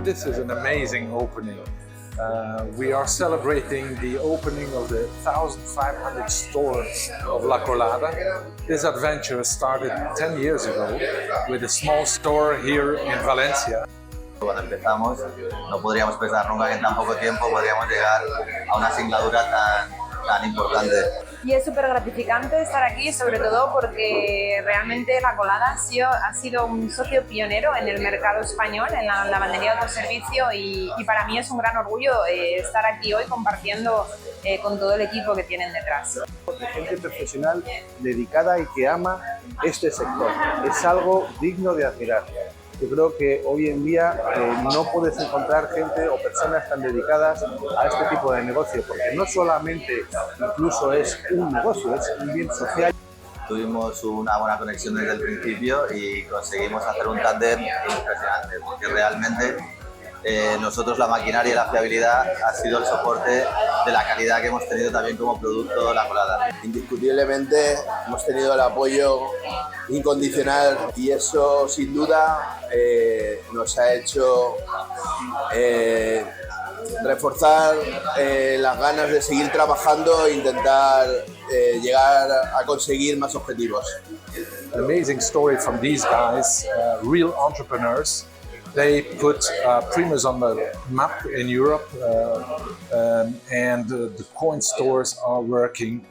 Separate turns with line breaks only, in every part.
This is an amazing opening. We are celebrating the opening of the 1,500 stores of La Colada. This adventure started 10 years ago with a small store here in Valencia.
Cuando empezamos no podríamos pensar nunca que en tan poco tiempo podríamos llegar a una singladura tan importante.
Y es súper gratificante estar aquí, sobre todo porque realmente La Colada ha sido un socio pionero en el mercado español, en la lavandería de autoservicio, y para mí es un gran orgullo estar aquí hoy compartiendo con todo el equipo que tienen detrás.
Gente profesional dedicada y que ama este sector. Es algo digno de admirar. Yo creo que hoy en día no puedes encontrar gente o personas tan dedicadas a este tipo de negocio, porque no solamente incluso es un negocio, es un bien social.
Tuvimos una buena conexión desde el principio y conseguimos hacer un tándem impresionante, porque realmente nosotros la maquinaria y la fiabilidad ha sido el soporte de la calidad que hemos tenido también como producto La Colada.
Indiscutiblemente hemos tenido el apoyo incondicional y eso sin duda nos ha hecho reforzar las ganas de seguir trabajando e intentar llegar a conseguir más objetivos.
An amazing story from these guys, real entrepreneurs. They put Primus on the map in Europe, and the coin stores are working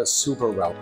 super well.